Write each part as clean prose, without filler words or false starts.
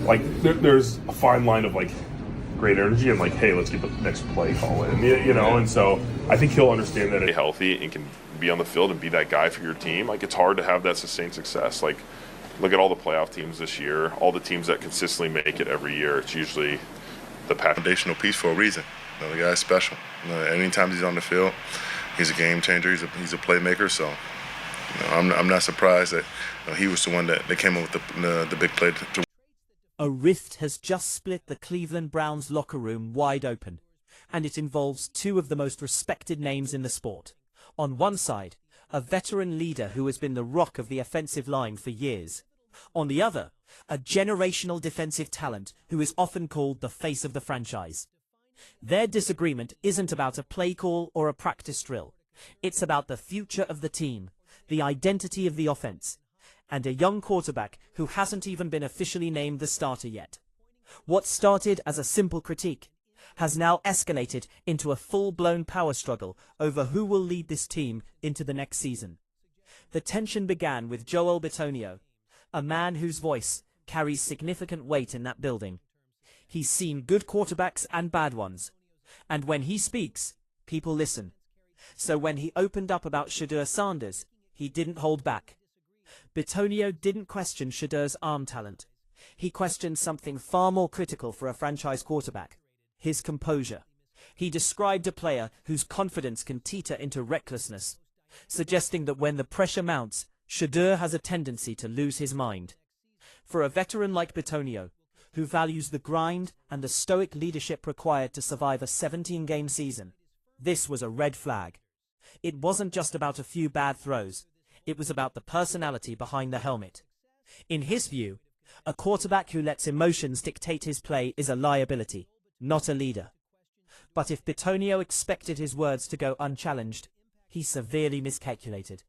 like there's a fine line of like great energy and like, hey, let's get the next play call in, and so I think he'll understand that. Healthy and can be on the field and be that guy for your team. Like, it's hard to have that sustained success. Like, look at all the playoff teams this year, all the teams that consistently make it every year. It's usually the foundational piece for a reason. The guy's special. Anytime he's on the field, he's a game changer. He's a playmaker. So I'm not surprised that he was the one that came up with the big play. A rift has just split the Cleveland Browns locker room wide open, and it involves two of the most respected names in the sport. On one side, a veteran leader who has been the rock of the offensive line for years. On the other, a generational defensive talent who is often called the face of the franchise. Their disagreement isn't about a play call or a practice drill. It's about the future of the team, the identity of the offense, and a young quarterback who hasn't even been officially named the starter yet. What started as a simple critique has now escalated into a full-blown power struggle over who will lead this team into the next season. The tension began with Joel Bitonio, a man whose voice carries significant weight in that building. He's seen good quarterbacks and bad ones, and when he speaks, people listen. So when he opened up about Shedeur Sanders, he didn't hold back. Bitonio didn't question Shedeur's arm talent. He questioned something far more critical for a franchise quarterback: his composure. He described a player whose confidence can teeter into recklessness, suggesting that when the pressure mounts, Shedeur has a tendency to lose his mind. For a veteran like Bitonio, who values the grind and the stoic leadership required to survive a 17-game season, this was a red flag. It wasn't just about a few bad throws. It was about the personality behind the helmet. In his view, a quarterback who lets emotions dictate his play is a liability, not a leader. But if Bitonio expected his words to go unchallenged, he severely miscalculated.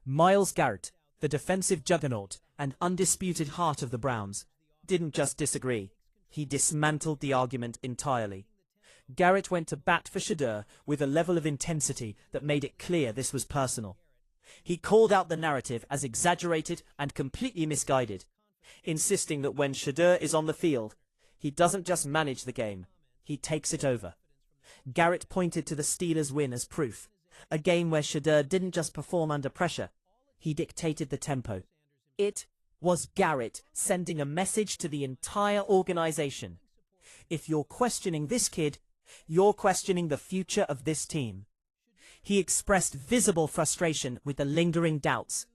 Myles Garrett, the defensive juggernaut and undisputed heart of the Browns, didn't just disagree. He dismantled the argument entirely. Garrett went to bat for Shedeur with a level of intensity that made it clear this was personal. He called out the narrative as exaggerated and completely misguided, insisting that when Shedeur is on the field, he doesn't just manage the game, he takes it over. Garrett pointed to the Steelers' win as proof, a game where Shedeur didn't just perform under pressure, he dictated the tempo. It was Garrett sending a message to the entire organization. If you're questioning this kid, you're questioning the future of this team. He expressed visible frustration with the lingering doubts,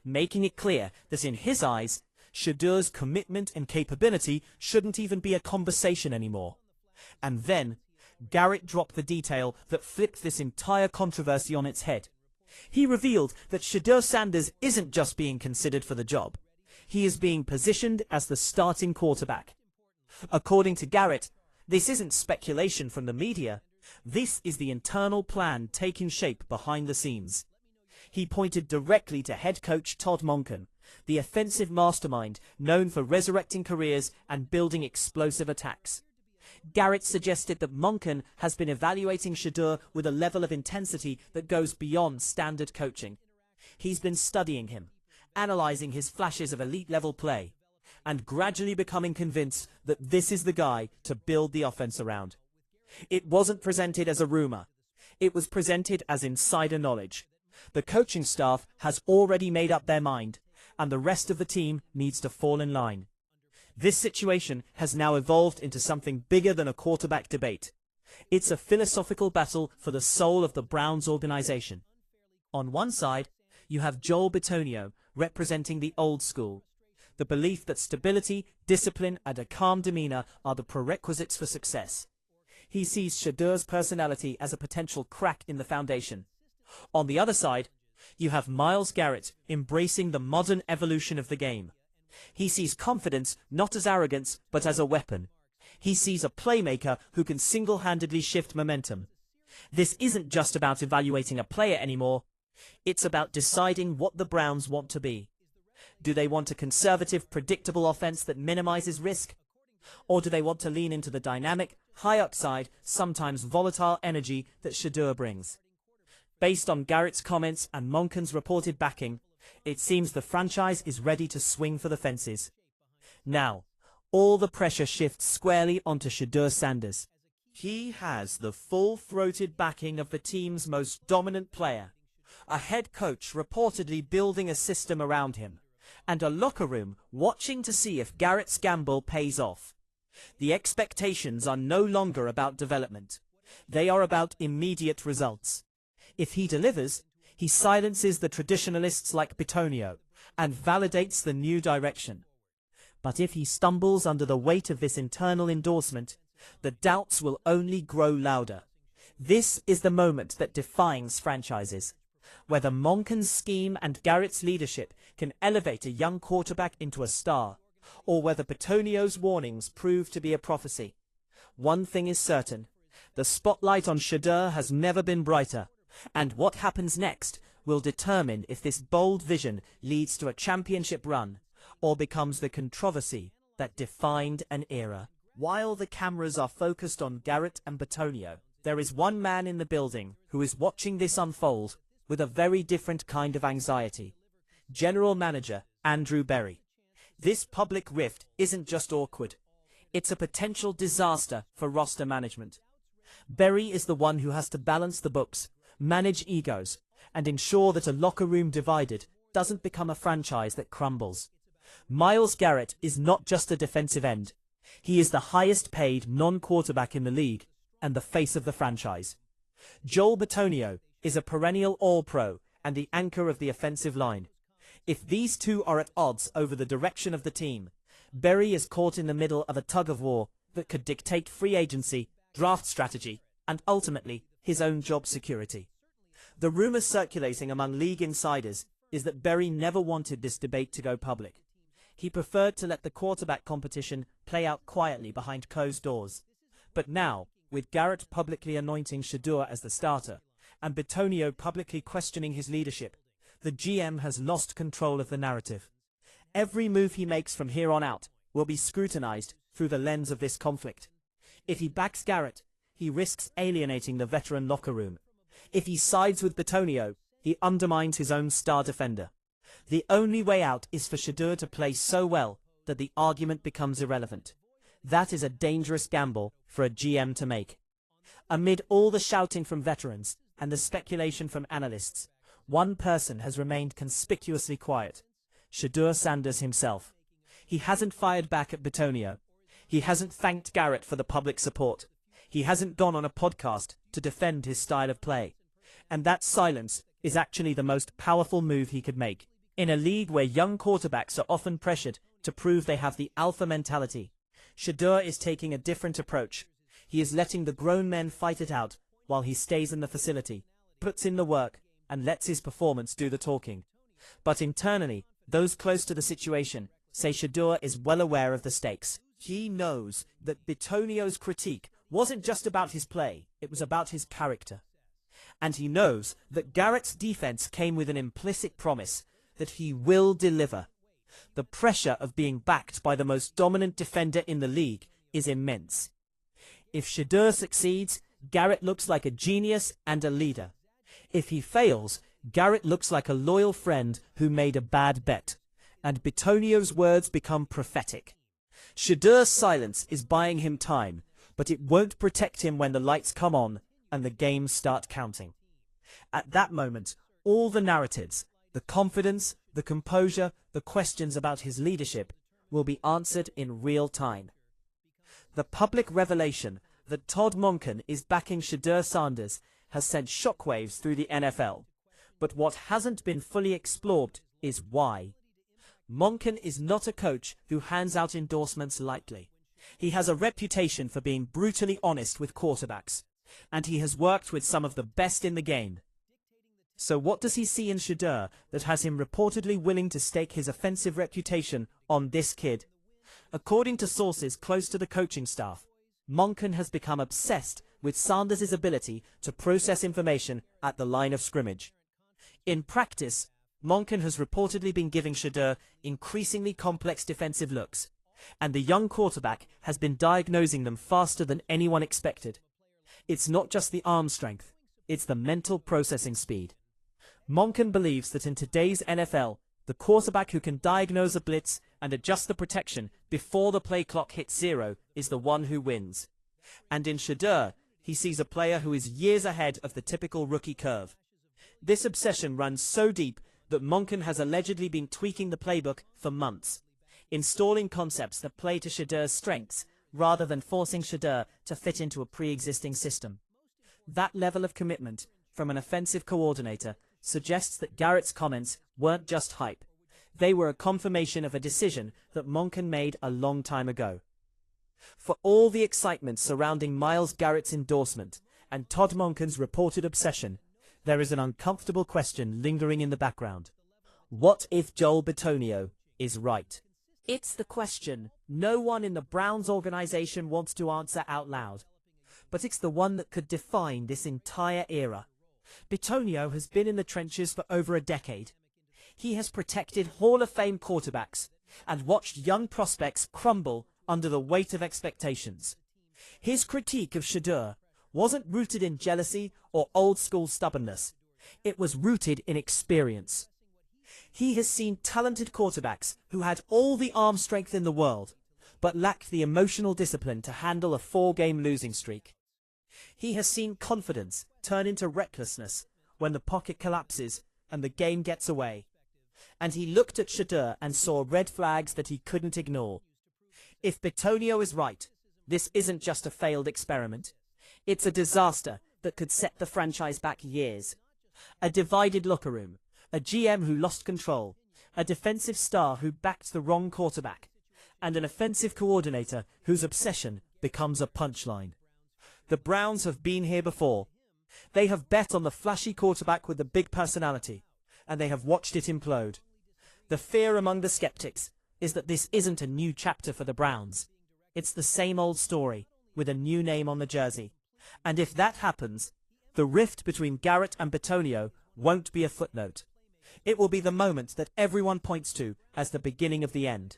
making it clear that in his eyes, Shedeur's commitment and capability shouldn't even be a conversation anymore. And then, Garrett dropped the detail that flipped this entire controversy on its head. He revealed that Shedeur Sanders isn't just being considered for the job. He is being positioned as the starting quarterback. According to Garrett, this isn't speculation from the media. This is the internal plan taking shape behind the scenes. He pointed directly to head coach Todd Monken, the offensive mastermind known for resurrecting careers and building explosive attacks. Garrett suggested that Monken has been evaluating Shedeur with a level of intensity that goes beyond standard coaching. He's been studying him, analyzing his flashes of elite-level play, and gradually becoming convinced that this is the guy to build the offense around. It wasn't presented as a rumor. It was presented as insider knowledge. The coaching staff has already made up their mind, and the rest of the team needs to fall in line. This situation has now evolved into something bigger than a quarterback debate. It's a philosophical battle for the soul of the Browns organization. On one side, you have Joel Bitonio representing the old school, the belief that stability, discipline, and a calm demeanor are the prerequisites for success. He sees Shedeur's personality as a potential crack in the foundation. On the other side, you have Myles Garrett embracing the modern evolution of the game. He sees confidence not as arrogance, but as a weapon. He sees a playmaker who can single-handedly shift momentum. This isn't just about evaluating a player anymore. It's about deciding what the Browns want to be. Do they want a conservative, predictable offense that minimizes risk? Or do they want to lean into the dynamic, high-upside, sometimes volatile energy that Shedeur brings? Based on Garrett's comments and Monken's reported backing, it seems the franchise is ready to swing for the fences. Now, all the pressure shifts squarely onto Shedeur Sanders. He has the full-throated backing of the team's most dominant player, a head coach reportedly building a system around him, and a locker room watching to see if Garrett's gamble pays off. The expectations are no longer about development. They are about immediate results. If he delivers, he silences the traditionalists like Bitonio and validates the new direction. But if he stumbles under the weight of this internal endorsement, the doubts will only grow louder. This is the moment that defines franchises. Whether Monken's scheme and Garrett's leadership can elevate a young quarterback into a star, or whether Bitonio's warnings prove to be a prophecy. One thing is certain: the spotlight on Shedeur has never been brighter, and what happens next will determine if this bold vision leads to a championship run, or becomes the controversy that defined an era. While the cameras are focused on Garrett and Bitonio, there is one man in the building who is watching this unfold with a very different kind of anxiety. General Manager Andrew Berry. This public rift isn't just awkward. It's a potential disaster for roster management. Berry is the one who has to balance the books, manage egos, and ensure that a locker room divided doesn't become a franchise that crumbles. Myles Garrett is not just a defensive end. He is the highest paid non-quarterback in the league and the face of the franchise. Joel Bitonio is a perennial All-Pro and the anchor of the offensive line. If these two are at odds over the direction of the team, Berry is caught in the middle of a tug-of-war that could dictate free agency, draft strategy, and ultimately his own job security. The rumor circulating among league insiders is that Berry never wanted this debate to go public. He preferred to let the quarterback competition play out quietly behind closed doors. But now, with Garrett publicly anointing Shedeur as the starter, and Bitonio publicly questioning his leadership, the GM has lost control of the narrative. Every move he makes from here on out will be scrutinized through the lens of this conflict. If he backs Garrett, he risks alienating the veteran locker room. If he sides with Bitonio, he undermines his own star defender. The only way out is for Shedeur to play so well that the argument becomes irrelevant. That is a dangerous gamble for a GM to make. Amid all the shouting from veterans and the speculation from analysts, one person has remained conspicuously quiet: Shedeur Sanders himself. He hasn't fired back at Bitonio. He hasn't thanked Garrett for the public support. He hasn't gone on a podcast to defend his style of play. And that silence is actually the most powerful move he could make. In a league where young quarterbacks are often pressured to prove they have the alpha mentality, Shedeur is taking a different approach. He is letting the grown men fight it out while he stays in the facility, puts in the work, and lets his performance do the talking. But internally, those close to the situation say Shedeur is well aware of the stakes. He knows that Bitonio's critique wasn't just about his play, it was about his character. And he knows that Garrett's defense came with an implicit promise that he will deliver. The pressure of being backed by the most dominant defender in the league is immense. If Shedeur succeeds, Garrett looks like a genius and a leader. If he fails, Garrett looks like a loyal friend who made a bad bet, and Bitonio's words become prophetic. Shedeur's silence is buying him time, but it won't protect him when the lights come on and the games start counting. At that moment, all the narratives, the confidence, the composure, the questions about his leadership will be answered in real time. The public revelation that Todd Monken is backing Shedeur Sanders has sent shockwaves through the NFL. But what hasn't been fully explored is why. Monken is not a coach who hands out endorsements lightly. He has a reputation for being brutally honest with quarterbacks, and he has worked with some of the best in the game. So what does he see in Shedeur that has him reportedly willing to stake his offensive reputation on this kid? According to sources close to the coaching staff, Monken has become obsessed with Sanders' ability to process information at the line of scrimmage. In practice, Monken has reportedly been giving Shedeur increasingly complex defensive looks, and the young quarterback has been diagnosing them faster than anyone expected. It's not just the arm strength, it's the mental processing speed. Monken believes that in today's NFL, The quarterback who can diagnose a blitz and adjust the protection before the play clock hits zero is the one who wins. And in Shedeur, he sees a player who is years ahead of the typical rookie curve. This obsession runs so deep that Monken has allegedly been tweaking the playbook for months, installing concepts that play to Shedeur's strengths rather than forcing Shedeur to fit into a pre-existing system. That level of commitment from an offensive coordinator suggests that Garrett's comments weren't just hype. They were a confirmation of a decision that Monken made a long time ago. For all the excitement surrounding Myles Garrett's endorsement and Todd Monken's reported obsession, there is an uncomfortable question lingering in the background. What if Joel Bitonio is right? It's the question no one in the Browns organization wants to answer out loud, but it's the one that could define this entire era. Bitonio has been in the trenches for over a decade. He has protected Hall of Fame quarterbacks and watched young prospects crumble under the weight of expectations. His critique of Shedeur wasn't rooted in jealousy or old-school stubbornness. It was rooted in experience. He has seen talented quarterbacks who had all the arm strength in the world, but lacked the emotional discipline to handle a 4-game losing streak. He has seen confidence turn into recklessness when the pocket collapses and the game gets away. And he looked at Shedeur and saw red flags that he couldn't ignore. If Bitonio is right, this isn't just a failed experiment. It's a disaster that could set the franchise back years. A divided locker room, a GM who lost control, a defensive star who backed the wrong quarterback, and an offensive coordinator whose obsession becomes a punchline. The Browns have been here before. They have bet on the flashy quarterback with the big personality, and they have watched it implode. The fear among the skeptics is that this isn't a new chapter for the Browns. It's the same old story, with a new name on the jersey. And if that happens, the rift between Garrett and Bitonio won't be a footnote. It will be the moment that everyone points to as the beginning of the end.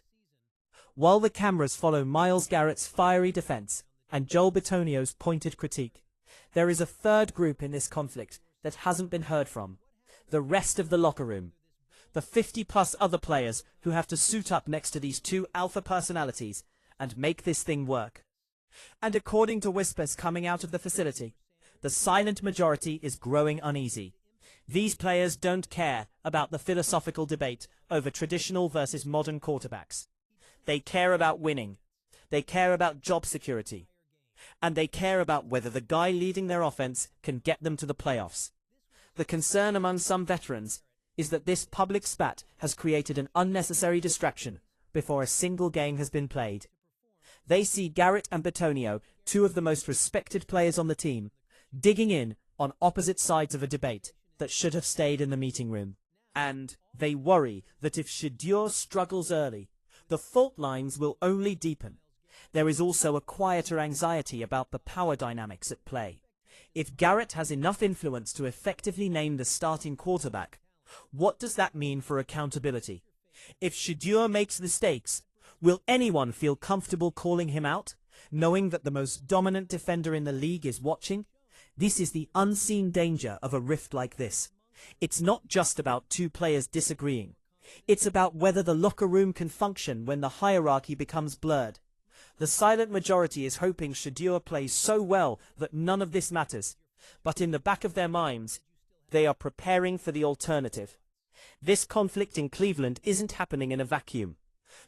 While the cameras follow Myles Garrett's fiery defense and Joel Bitonio's pointed critique, there is a third group in this conflict that hasn't been heard from: the rest of the locker room. The 50-plus other players who have to suit up next to these two alpha personalities and make this thing work. And according to whispers coming out of the facility, the silent majority is growing uneasy. These players don't care about the philosophical debate over traditional versus modern quarterbacks. They care about winning. They care about job security. And they care about whether the guy leading their offense can get them to the playoffs. The concern among some veterans is that this public spat has created an unnecessary distraction before a single game has been played. They see Garrett and Bitonio, two of the most respected players on the team, digging in on opposite sides of a debate that should have stayed in the meeting room. And they worry that if Shedeur struggles early, the fault lines will only deepen. There is also a quieter anxiety about the power dynamics at play. If Garrett has enough influence to effectively name the starting quarterback, what does that mean for accountability? If Shedeur makes mistakes, will anyone feel comfortable calling him out, knowing that the most dominant defender in the league is watching? This is the unseen danger of a rift like this. It's not just about two players disagreeing. It's about whether the locker room can function when the hierarchy becomes blurred. The silent majority is hoping Shedeur plays so well that none of this matters, but in the back of their minds, they are preparing for the alternative. This conflict in Cleveland isn't happening in a vacuum.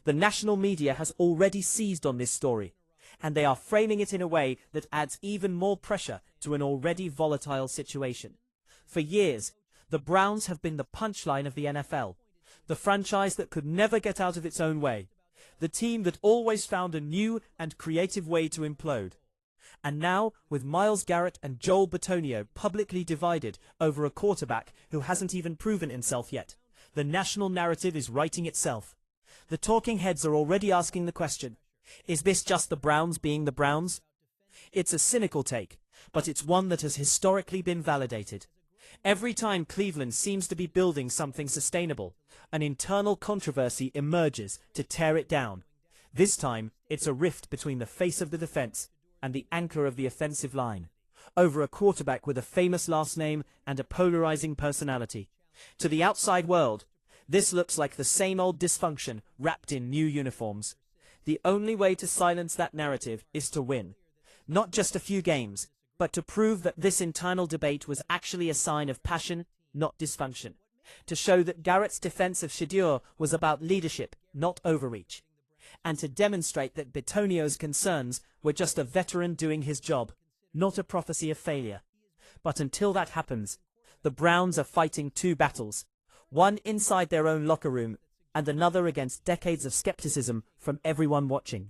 The national media has already seized on this story, and they are framing it in a way that adds even more pressure to an already volatile situation. For years, the Browns have been the punchline of the NFL, the franchise that could never get out of its own way, the team that always found a new and creative way to implode. And now, with Myles Garrett and Joel Bitonio publicly divided over a quarterback who hasn't even proven himself yet, the national narrative is writing itself. The talking heads are already asking the question, is this just the Browns being the Browns? It's a cynical take, but it's one that has historically been validated. Every time Cleveland seems to be building something sustainable, an internal controversy emerges to tear it down. This time, it's a rift between the face of the defense and the anchor of the offensive line, over a quarterback with a famous last name and a polarizing personality. To the outside world, This looks like the same old dysfunction wrapped in new uniforms. The only way to silence that narrative is to win. Not just a few games, but to prove that this internal debate was actually a sign of passion, not dysfunction. To show that Garrett's defense of Shedeur was about leadership, not overreach. And to demonstrate that Bitonio's concerns were just a veteran doing his job, not a prophecy of failure. But until that happens, the Browns are fighting two battles, one inside their own locker room and another against decades of skepticism from everyone watching.